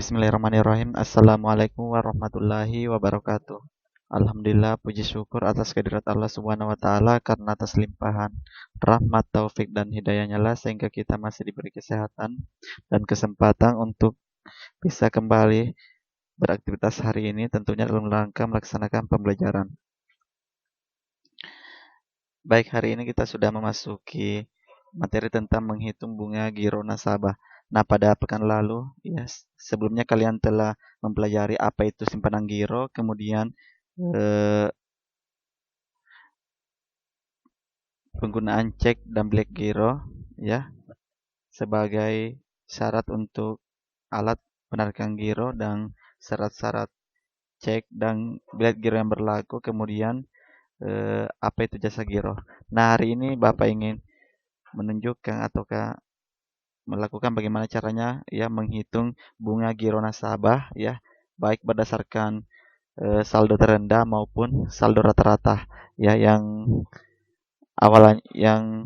Bismillahirrahmanirrahim. Assalamualaikum warahmatullahi wabarakatuh. Alhamdulillah, puji syukur atas kehadirat Allah Subhanahu wa taala karena atas limpahan rahmat, taufik dan hidayahnya lah sehingga kita masih diberi kesehatan dan kesempatan untuk bisa kembali beraktivitas hari ini tentunya dalam rangka melaksanakan pembelajaran. Baik, hari ini kita sudah memasuki materi tentang menghitung bunga giro nasabah. Nah, pada pekan lalu, ya, sebelumnya kalian telah mempelajari apa itu simpanan giro, kemudian eh, penggunaan cek dan bilet giro, ya, sebagai syarat untuk alat penarikan giro dan syarat-syarat cek dan bilet giro yang berlaku, kemudian apa itu jasa giro. Nah, hari ini Bapak ingin menunjukkan ataukah melakukan bagaimana caranya ya menghitung bunga giro nasabah ya baik berdasarkan saldo terendah maupun saldo rata-rata ya yang awalan yang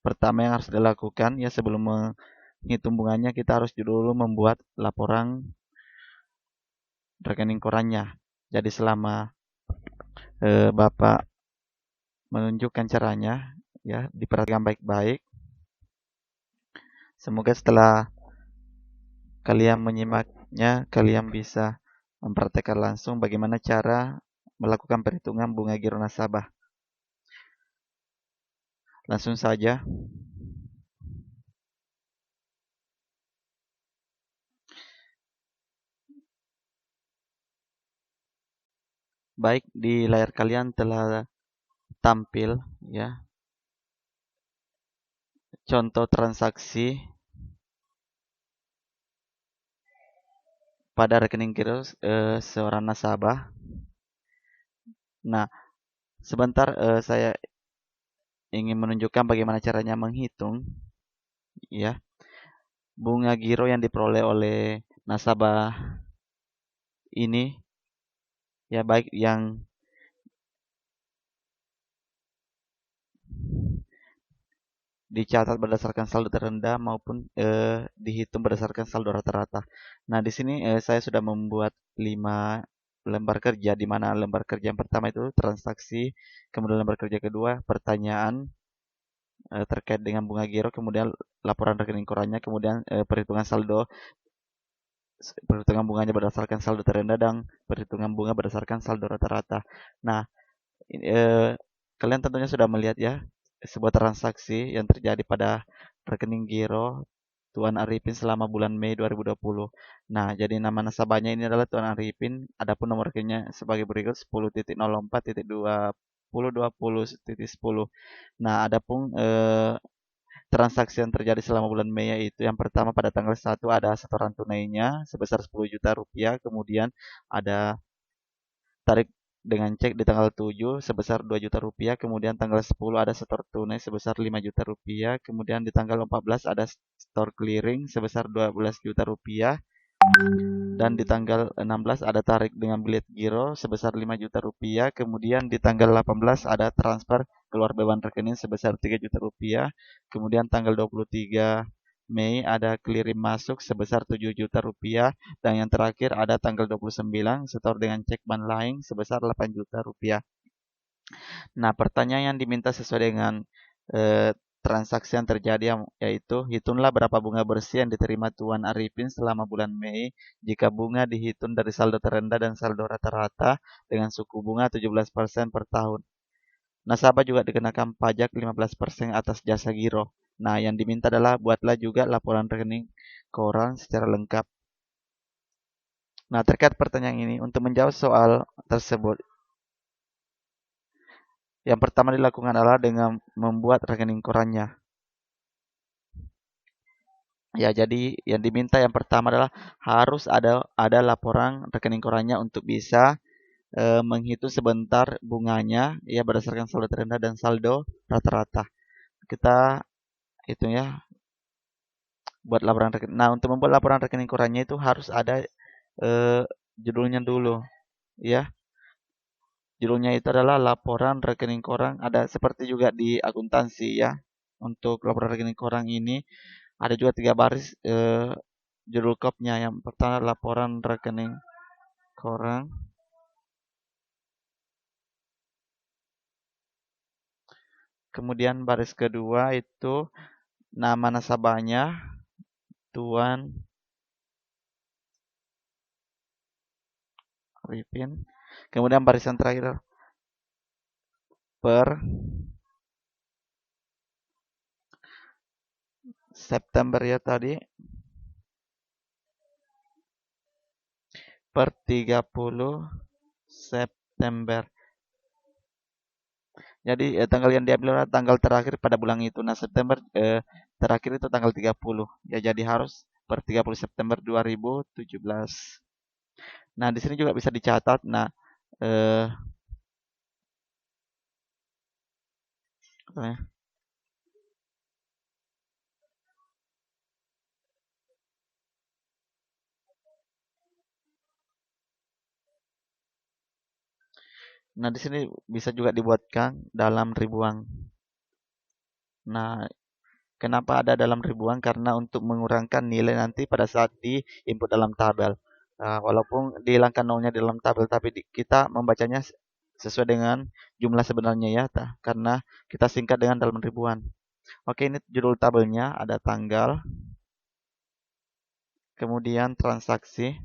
pertama yang harus dilakukan ya sebelum menghitung bunganya kita harus dulu membuat laporan rekening korannya. Jadi selama Bapak menunjukkan caranya ya diperhatikan baik-baik. Semoga setelah kalian menyimaknya, kalian bisa mempraktekkan langsung bagaimana cara melakukan perhitungan bunga giro nasabah. Langsung saja. Baik, di layar kalian telah tampil ya contoh transaksi pada rekening giro seorang nasabah. Nah, sebentar saya ingin menunjukkan bagaimana caranya menghitung ya bunga giro yang diperoleh oleh nasabah ini ya baik yang dicatat berdasarkan saldo terendah maupun dihitung berdasarkan saldo rata-rata. Nah, di sini saya sudah membuat 5 lembar kerja di mana lembar kerja yang pertama itu transaksi, kemudian lembar kerja kedua pertanyaan terkait dengan bunga giro, kemudian laporan rekening korannya, kemudian perhitungan bunganya berdasarkan saldo terendah dan perhitungan bunga berdasarkan saldo rata-rata. Nah, kalian tentunya sudah melihat ya sebuah transaksi yang terjadi pada rekening giro Tuan Arifin selama bulan Mei 2020. Nah, jadi nama nasabahnya ini adalah Tuan Arifin. Adapun nomor rekeningnya sebagai berikut 10.04.20.10. Nah, adapun transaksi yang terjadi selama bulan Mei yaitu yang pertama pada tanggal 1 ada setoran tunainya sebesar 10 juta rupiah, kemudian ada tarik dengan cek di tanggal 7 sebesar 2 juta rupiah, kemudian tanggal 10 ada setor tunai sebesar 5 juta rupiah, kemudian di tanggal 14 ada store clearing sebesar 12 juta rupiah, dan di tanggal 16 ada tarik dengan bilet giro sebesar 5 juta rupiah, kemudian di tanggal 18 ada transfer keluar beban rekening sebesar 3 juta rupiah, kemudian tanggal 23 Mei ada clearing masuk sebesar 7 juta rupiah, dan yang terakhir ada tanggal 29 setor dengan cek lain sebesar 8 juta rupiah. Nah, pertanyaan yang diminta sesuai dengan transaksi yang terjadi yaitu hitunglah berapa bunga bersih yang diterima Tuan Arifin selama bulan Mei jika bunga dihitung dari saldo terendah dan saldo rata-rata dengan suku bunga 17% per tahun. Nasabah juga dikenakan pajak 15% atas jasa giro. Nah, yang diminta adalah buatlah juga laporan rekening koran secara lengkap. Nah, terkait pertanyaan ini, untuk menjawab soal tersebut, yang pertama dilakukan adalah dengan membuat rekening korannya. Ya, jadi yang diminta yang pertama adalah harus ada laporan rekening korannya untuk bisa menghitung sebentar bunganya ya berdasarkan saldo terendah dan saldo rata-rata. Kita hitung ya buat laporan rekening. Nah, untuk membuat laporan rekening korannya itu harus ada judulnya dulu ya. Judulnya itu adalah laporan rekening koran. Ada seperti juga di akuntansi ya. Untuk laporan rekening koran ini ada juga 3 baris judul kopnya. Yang pertama laporan rekening koran. Kemudian baris kedua itu nama nasabahnya, Tuan Arifin. Kemudian barisan terakhir per September ya tadi, per 30 September. Jadi tanggal yang diambil adalah tanggal terakhir pada bulan itu. Nah, September terakhir itu tanggal 30. Ya, jadi harus per 30 September 2017. Nah, di sini juga bisa dicatat. Nah, eh, apa ya? Nah, di sini bisa juga dibuatkan dalam ribuan. Nah, kenapa ada dalam ribuan? Karena untuk mengurangkan nilai nanti pada saat di input dalam tabel. Nah, walaupun dihilangkan nolnya di dalam tabel, tapi kita membacanya sesuai dengan jumlah sebenarnya ya, karena kita singkat dengan dalam ribuan. Oke, ini judul tabelnya, ada tanggal, kemudian transaksi,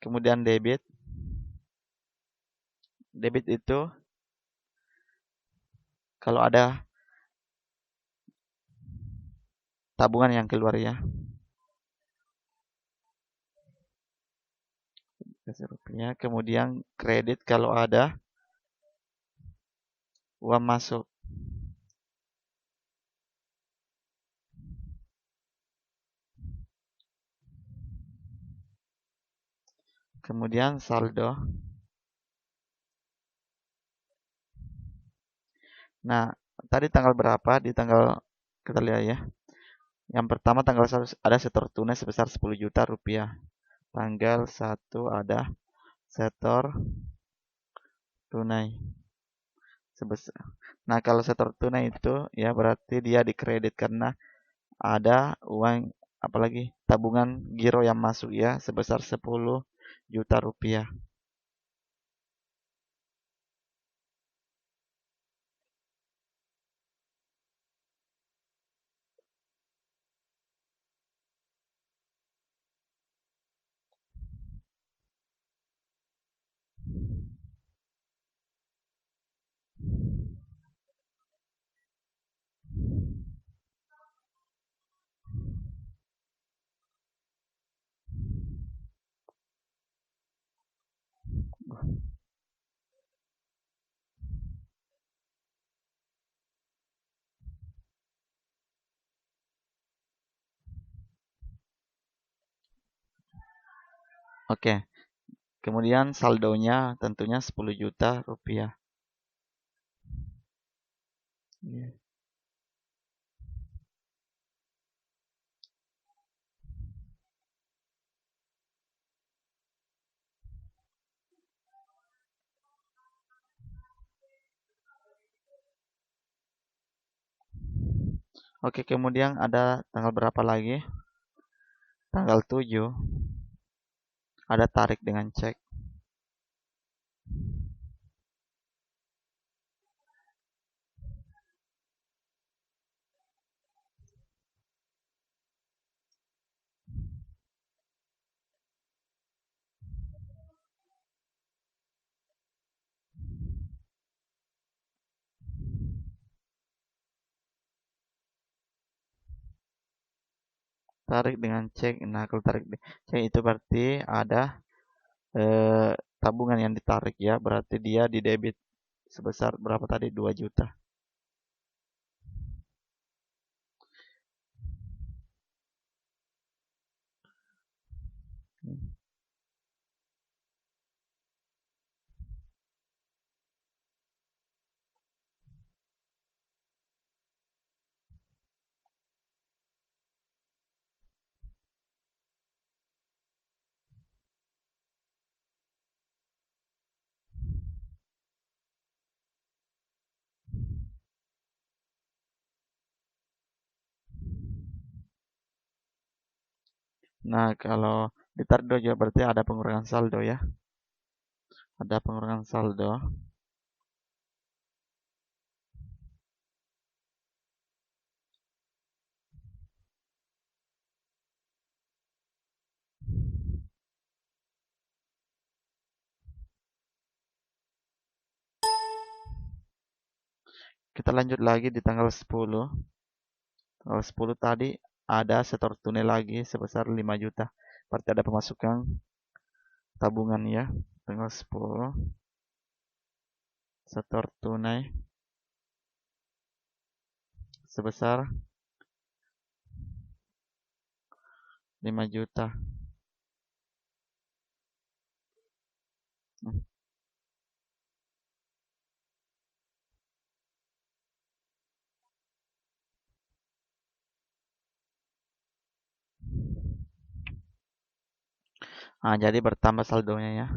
kemudian debit. Debit itu kalau ada tabungan yang keluar ya, kasih rupiah. Kemudian kredit kalau ada uang masuk. Kemudian saldo. Nah, tadi tanggal berapa? Di tanggal kita lihat ya. Yang pertama tanggal 1 ada setor tunai sebesar 10 juta rupiah. Tanggal 1 ada setor tunai sebesar. Nah, kalau setor tunai itu ya berarti dia dikredit karena ada uang apalagi tabungan giro yang masuk ya sebesar 10 juta rupiah. Oke, kemudian saldonya tentunya 10 juta rupiah. Iya. Oke, kemudian ada tanggal berapa lagi? Tanggal 7 ada tarik dengan cek. Tarik dengan cek. Nah, kalau tarik cek itu berarti ada tabungan yang ditarik ya, berarti dia di debit sebesar berapa tadi? 2 juta. Nah, kalau ditarik juga berarti ada pengurangan saldo ya. Ada pengurangan saldo. Kita lanjut lagi di tanggal 10. Tanggal 10 tadi ada setor tunai lagi sebesar 5 juta. Berarti ada pemasukan tabungan ya. Tanggal 10 setor tunai sebesar 5 juta. Nah, jadi bertambah saldonya ya.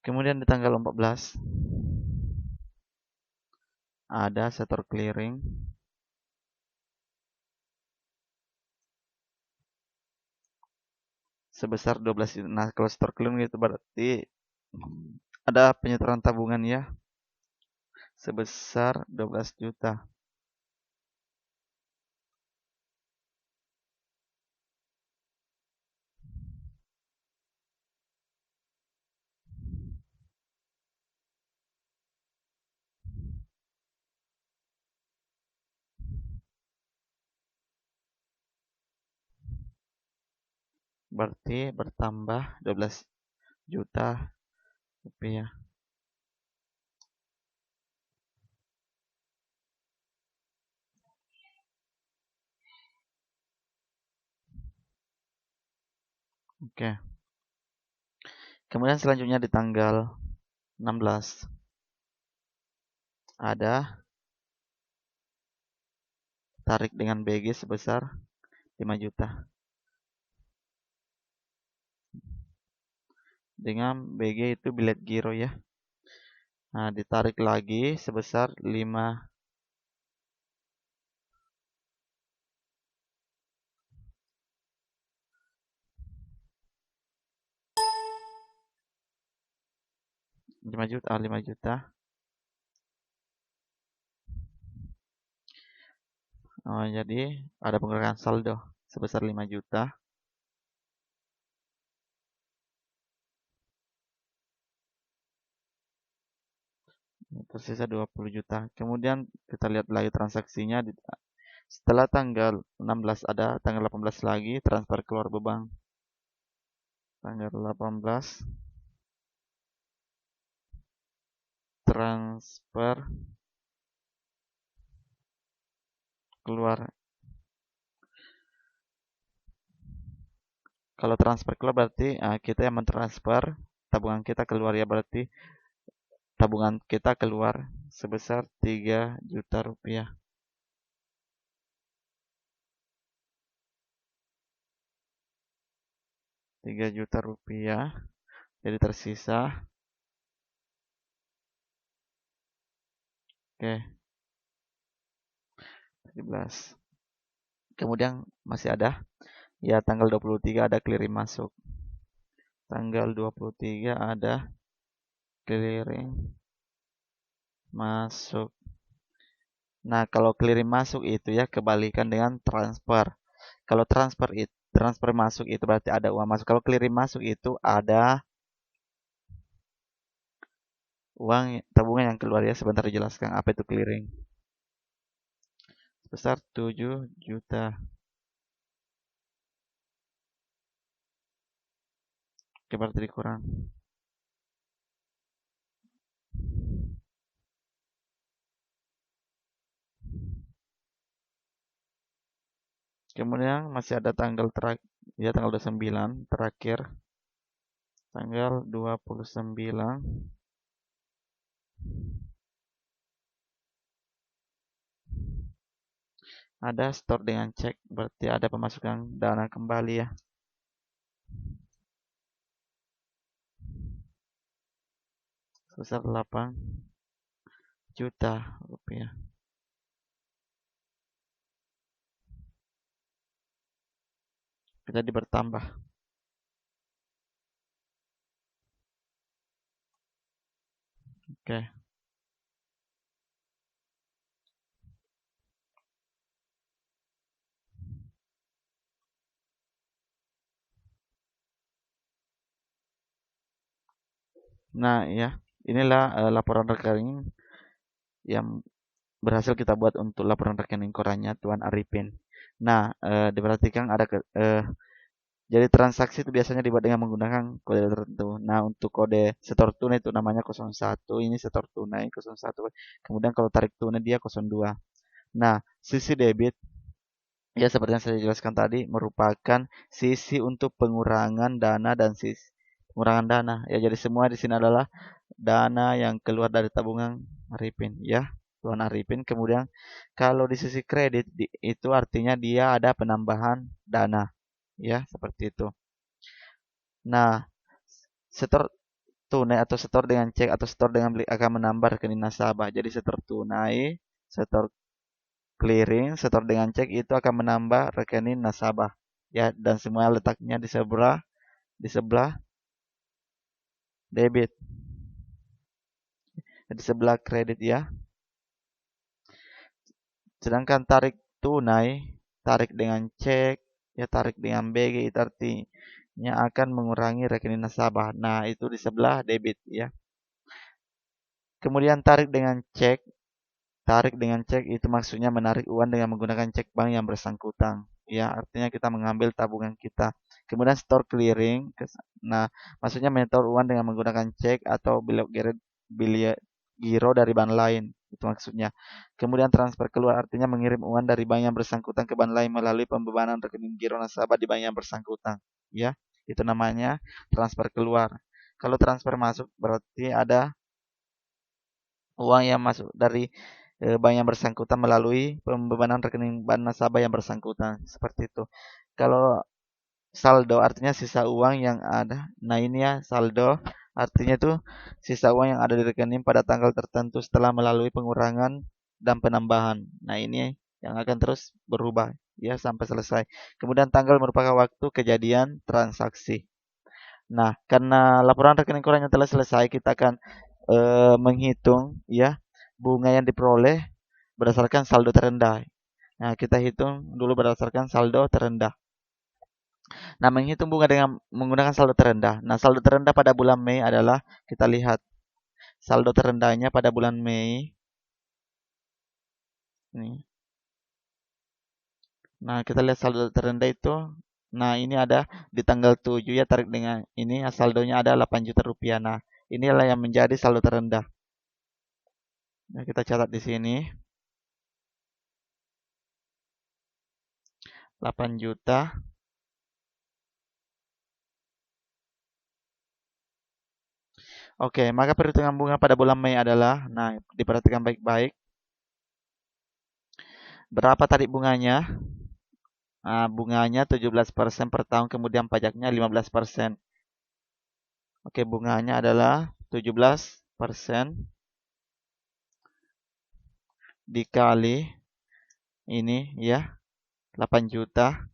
Kemudian di tanggal 14 ada setor clearing sebesar 12 juta. Nah, kalau setor clearing itu berarti ada penyetoran tabungan ya sebesar 12 juta. Berarti bertambah 12 juta rupiah. Oke. Kemudian selanjutnya di tanggal 16 ada tarik dengan BG sebesar 5 juta. Dengan BG itu bilet giro ya. Nah, ditarik lagi sebesar 5 juta, 5 juta. Oh, jadi ada pengurangan saldo sebesar 5 juta. Tersisa 20 juta. Kemudian kita lihat lagi transaksinya. Setelah tanggal 16 ada tanggal 18 lagi transfer keluar bank. Tanggal 18 transfer keluar. Kalau transfer keluar berarti kita yang mentransfer tabungan kita keluar ya, berarti tabungan kita keluar sebesar 3 juta rupiah. 3 juta rupiah. Jadi tersisa. Oke, 17. Kemudian masih ada ya tanggal 23 ada clearing masuk. Tanggal 23 ada clearing masuk. Nah, kalau clearing masuk itu ya kebalikan dengan transfer. Kalau transfer masuk itu berarti ada uang masuk. Kalau clearing masuk itu ada uang tabungan yang keluar ya. Sebentar dijelaskan apa itu clearing. Sebesar 7 juta. Oke, berarti dikurang. Kemudian masih ada tanggal terakhir ya, tanggal 29 terakhir. Tanggal 29 ada store dengan cek, berarti ada pemasukan dana kembali ya. sebesar 8 juta rupiah. Jadi bertambah. Oke. Nah, ya, inilah laporan rekening yang berhasil kita buat untuk laporan rekening korannya Tuan Arifin. Nah, diperhatikan ada jadi transaksi itu biasanya dibuat dengan menggunakan kode tertentu. Nah, untuk kode setor tunai itu namanya 01, ini setor tunai 01. Kemudian kalau tarik tunai dia 02. Nah, sisi debit ya seperti yang saya jelaskan tadi merupakan sisi untuk pengurangan dana dan sisi pengurangan dana. Ya, jadi semua di sini adalah dana yang keluar dari tabungan Arifin ya, Tuan Arifin. Kemudian kalau di sisi kredit itu artinya dia ada penambahan dana ya, seperti itu. Nah, setor tunai atau setor dengan cek atau setor dengan beli akan menambah rekening nasabah. Jadi setor tunai, setor clearing, setor dengan cek itu akan menambah rekening nasabah. Ya, dan semua letaknya di sebelah debit, di sebelah kredit ya. Sedangkan tarik tunai, tarik dengan cek, ya tarik dengan BG itu artinya akan mengurangi rekening nasabah. Nah, itu di sebelah debit ya. Kemudian tarik dengan cek itu maksudnya menarik uang dengan menggunakan cek bank yang bersangkutan. Ya, artinya kita mengambil tabungan kita. Kemudian store clearing. Nah, maksudnya menyetor uang dengan menggunakan cek atau bilik giro dari bank lain. Itu maksudnya. Kemudian transfer keluar artinya mengirim uang dari bank yang bersangkutan ke bank lain melalui pembebanan rekening giro nasabah di bank yang bersangkutan. Ya, itu namanya transfer keluar. Kalau transfer masuk berarti ada uang yang masuk dari bank yang bersangkutan melalui pembebanan rekening bank nasabah yang bersangkutan. Seperti itu. Kalau saldo artinya sisa uang yang ada. Nah, ini ya saldo artinya itu sisa uang yang ada di rekening pada tanggal tertentu setelah melalui pengurangan dan penambahan. Nah, ini yang akan terus berubah ya sampai selesai. Kemudian tanggal merupakan waktu kejadian transaksi. Nah, karena laporan rekening korannya telah selesai, kita akan menghitung ya bunga yang diperoleh berdasarkan saldo terendah. Nah, kita hitung dulu berdasarkan saldo terendah. Nah, menghitung bunga dengan menggunakan saldo terendah. Nah, saldo terendah pada bulan Mei adalah kita lihat saldo terendahnya pada bulan Mei. Ini. Nah, kita lihat saldo terendah itu. Nah, ini ada di tanggal 7 ya tarik dengan ini saldonya ada 8 juta rupiah. Nah, inilah yang menjadi saldo terendah. Nah, kita catat di sini 8 juta. Oke, maka perhitungan bunga pada bulan Mei adalah, nah, diperhatikan baik-baik. Berapa tadi bunganya? Nah, bunganya 17% per tahun, kemudian pajaknya 15%. Oke, bunganya adalah 17% dikali ini ya, 8 juta.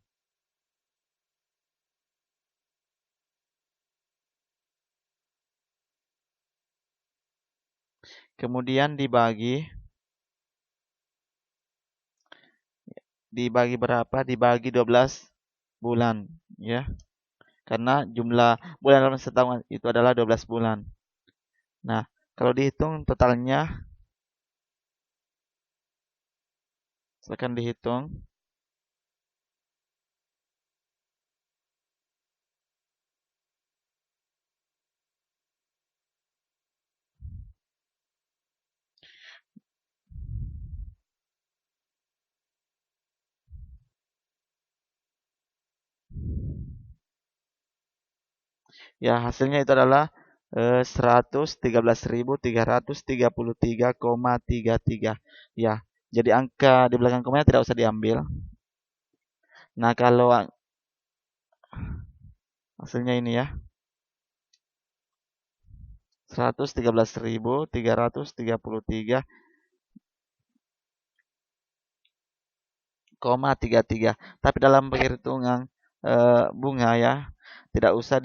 Kemudian dibagi berapa? Dibagi 12 bulan ya. Karena jumlah bulan dalam setahun itu adalah 12 bulan. Nah, kalau dihitung totalnya silakan dihitung. Ya, hasilnya itu adalah 113.333,33. Ya, jadi angka di belakang komanya tidak usah diambil. Nah, kalau hasilnya ini ya, 113.333,33. Tapi dalam perhitungan bunga ya, tidak usah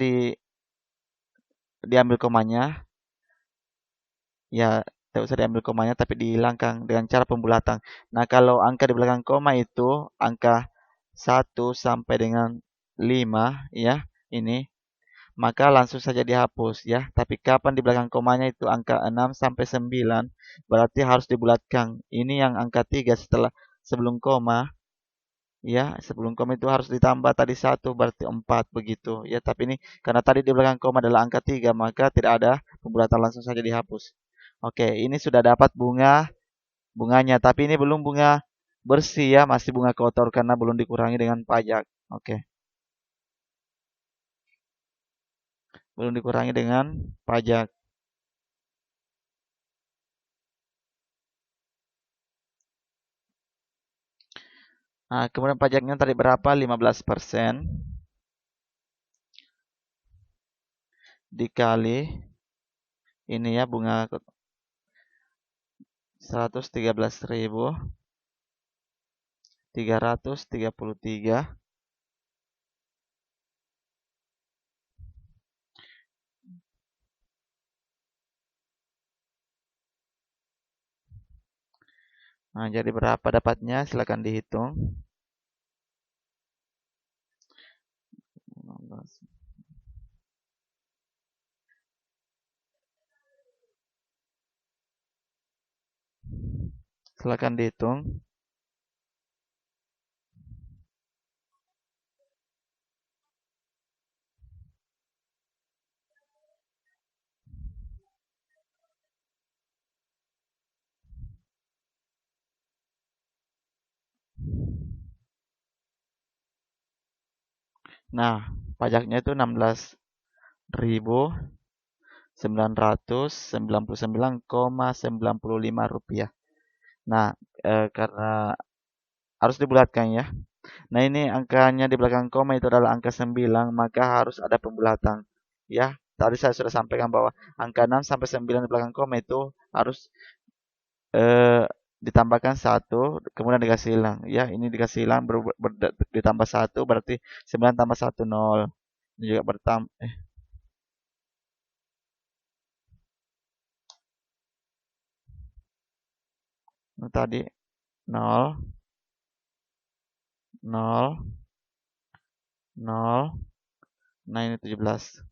diambil komanya, ya tidak usah diambil komanya tapi dihilangkan dengan cara pembulatan. Nah, kalau angka di belakang koma itu angka 1 sampai dengan 5 ya, ini maka langsung saja dihapus ya. Tapi kapan di belakang komanya itu angka 6 sampai 9 berarti harus dibulatkan. Ini yang angka 3 setelah sebelum koma ya, sebelum koma itu harus ditambah tadi 1 berarti 4 begitu ya. Tapi ini karena tadi di belakang koma adalah angka 3 maka tidak ada pembulatan, langsung saja dihapus. Oke, ini sudah dapat bunganya, tapi ini belum bunga bersih ya, masih bunga kotor karena belum dikurangi dengan pajak. Oke, belum dikurangi dengan pajak. Nah, kemudian pajaknya tadi berapa? 15% dikali ini ya, bunga 113.333. Nah, jadi berapa dapatnya? Silakan dihitung. 16. Silakan dihitung. Nah, pajaknya itu 16.999,95 rupiah. Nah, karena harus dibulatkan ya. Nah, ini angkanya di belakang koma itu adalah angka 9, maka harus ada pembulatan. Ya, tadi saya sudah sampaikan bahwa angka 6 sampai 9 di belakang koma itu harus eh, ditambahkan 1, kemudian dikasih hilang. Ya, ini dikasih hilang ditambah 1 berarti 9 tambah 1 0. Ini juga bertambah tadi 0 0 0. Nah, ini 17.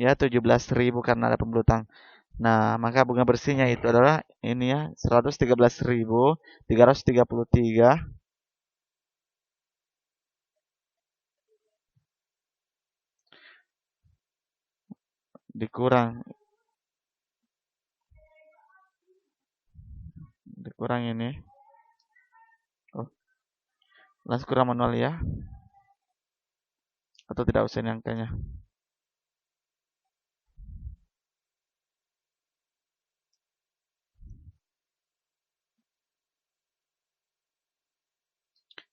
Ya, 17.000 karena ada pembulutan. Nah, maka bunga bersihnya itu adalah ini ya, 113.333 dikurang ini. Oh, langsung kurang manual ya. Atau tidak usah ini angkanya.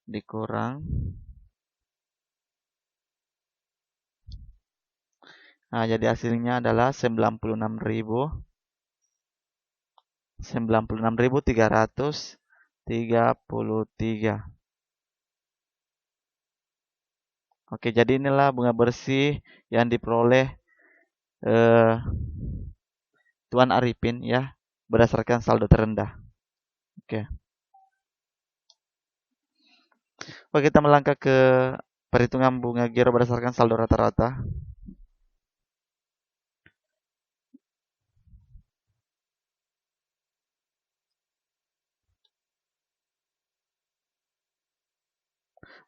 Dikurang. Nah, jadi hasilnya adalah 96.333. Oke, jadi inilah bunga bersih yang diperoleh eh, Tuan Arifin ya, berdasarkan saldo terendah. Oke. Oke, kita melangkah ke perhitungan bunga giro berdasarkan saldo rata-rata.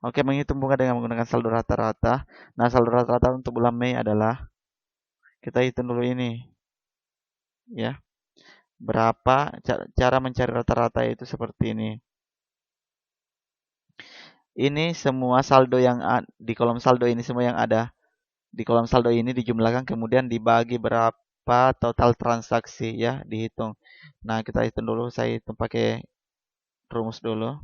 Oke, menghitung bunga dengan menggunakan saldo rata-rata. Nah, saldo rata-rata untuk bulan Mei adalah, kita hitung dulu ini ya. Berapa cara mencari rata-rata itu seperti ini. Ini semua saldo yang di kolom saldo ini, semua yang ada di kolom saldo ini dijumlahkan kemudian dibagi berapa berapa total transaksi ya dihitung. Nah, kita hitung dulu, saya hitung pakai rumus dulu.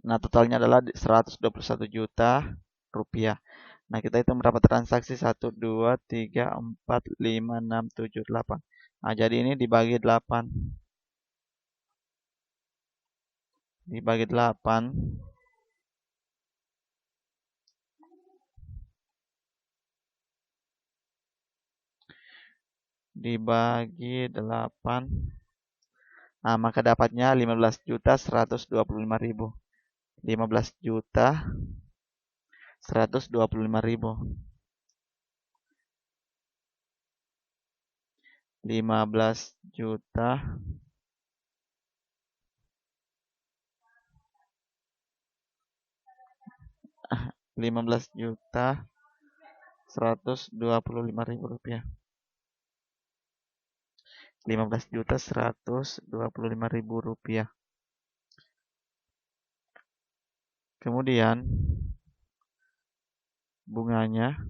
Nah, totalnya adalah 121 juta rupiah. Nah, kita hitung berapa transaksi? 1, 2, 3, 4, 5, 6, 7, 8. Nah, jadi ini dibagi 8. Dibagi 8. Dibagi 8. Nah, maka dapatnya 15.125.000. 15.125.000. 15 juta 15 juta 125.000 rupiah. 15 juta 125.000 rupiah. Kemudian bunganya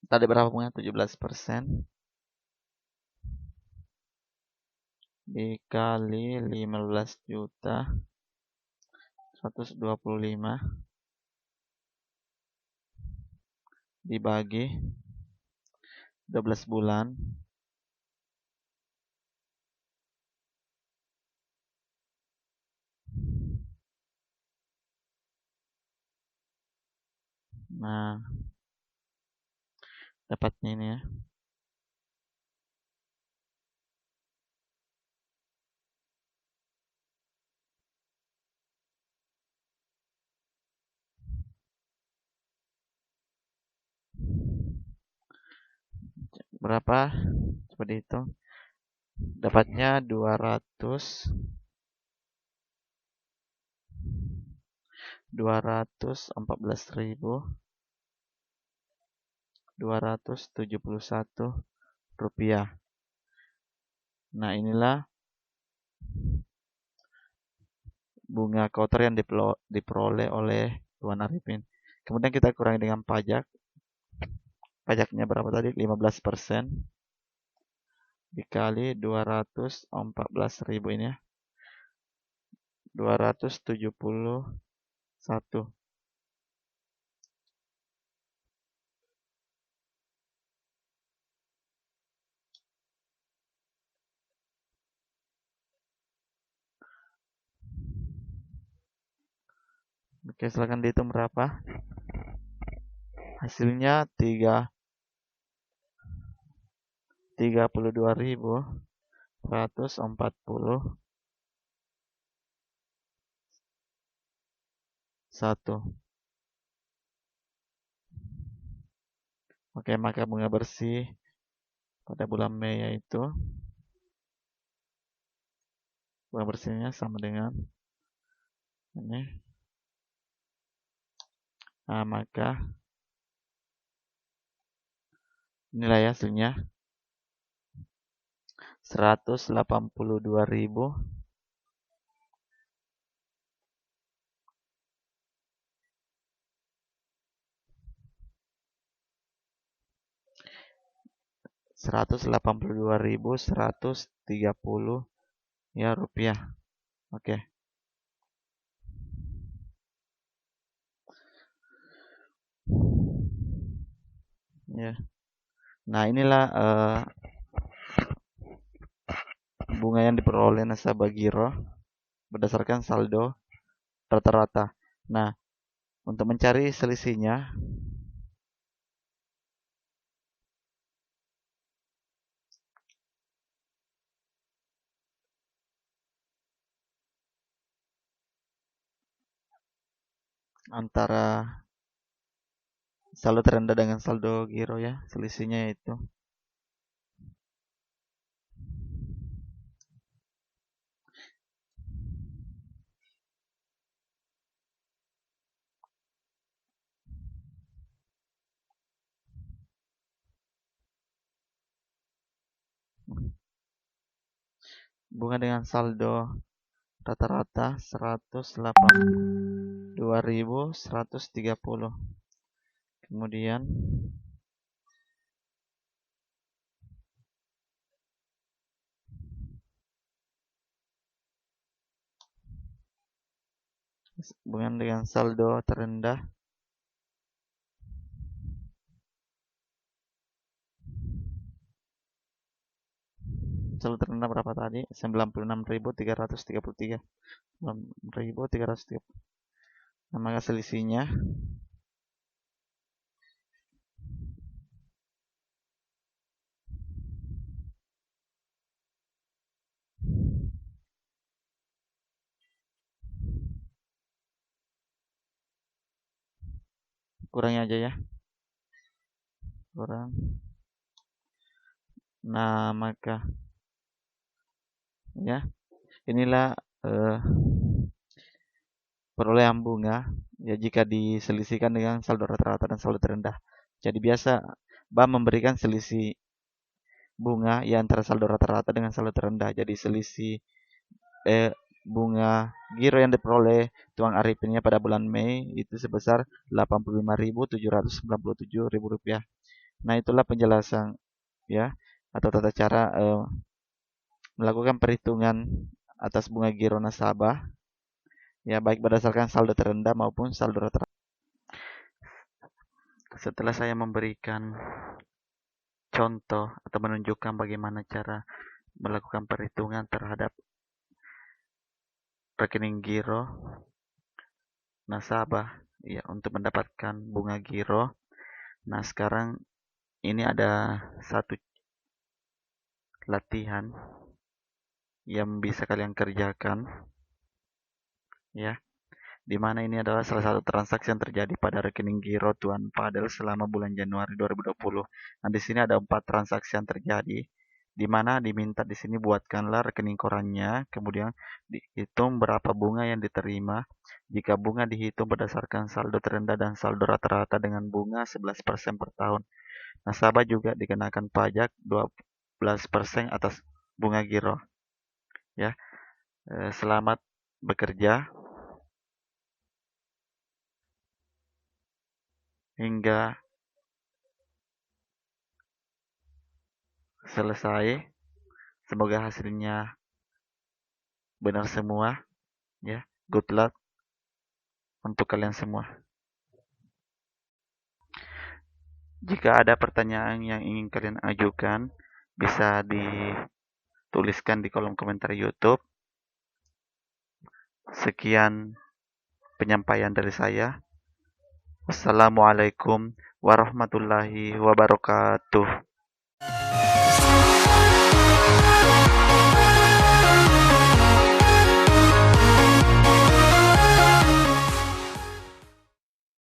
tadi berapa bunga? 17% dikali 15 juta 125 dibagi 12 bulan. Nah, dapatnya ini ya. Berapa? Coba dihitung. Dapatnya 214.271 rupiah. Nah, inilah bunga kotor yang diperoleh oleh Tuan Arifin. Kemudian kita kurangi dengan pajak. Pajaknya berapa tadi? 15% dikali 214.000 ini ya. 271. Oke, silahkan dihitung berapa. Hasilnya 32.141. Oke, maka bunga bersih pada bulan Mei yaitu bunga bersihnya sama dengan ini. Nah, maka inilah ya hasilnya 182.000 182.130 ya rupiah. Oke. Ya. Nah, inilah bunga yang diperoleh nasabah giro berdasarkan saldo rata-rata. Nah, untuk mencari selisihnya antara saldo terendah dengan saldo giro ya, selisihnya itu. Bunga dengan saldo rata-rata 182.130. Kemudian bunga dengan saldo terendah berapa tadi? 96.333. 96.330. Nah, maka selisihnya kurangnya aja ya. Kurang. Nah, maka ya, inilah perolehan bunga ya jika diselisihkan dengan saldo rata-rata dan saldo terendah. Jadi biasa bank memberikan selisih bunga ya antara saldo rata-rata dengan saldo terendah. Jadi selisih bunga giro yang diperoleh Tuang Arifinnya pada bulan Mei itu sebesar Rp85.797. Nah, itulah penjelasan ya atau tata cara melakukan perhitungan atas bunga giro nasabah ya baik berdasarkan saldo terendah maupun saldo rata-rata. Setelah saya memberikan contoh atau menunjukkan bagaimana cara melakukan perhitungan terhadap rekening giro nasabah ya untuk mendapatkan bunga giro. Nah, sekarang ini ada satu latihan yang bisa kalian kerjakan ya. Di mana ini adalah salah satu transaksi yang terjadi pada rekening giro Tuan Padel selama bulan Januari 2020. Nah, di sini ada 4 transaksi yang terjadi, di mana diminta di sini buatkanlah rekening korannya, kemudian dihitung berapa bunga yang diterima. Jika bunga dihitung berdasarkan saldo terendah dan saldo rata-rata dengan bunga 11% per tahun. Nasabah juga dikenakan pajak 12% atas bunga giro. Ya, selamat bekerja. Hingga selesai. Semoga hasilnya benar semua ya. Good luck untuk kalian semua. Jika ada pertanyaan yang ingin kalian ajukan, bisa dituliskan di kolom komentar YouTube. Sekian penyampaian dari saya. Wassalamualaikum warahmatullahi wabarakatuh.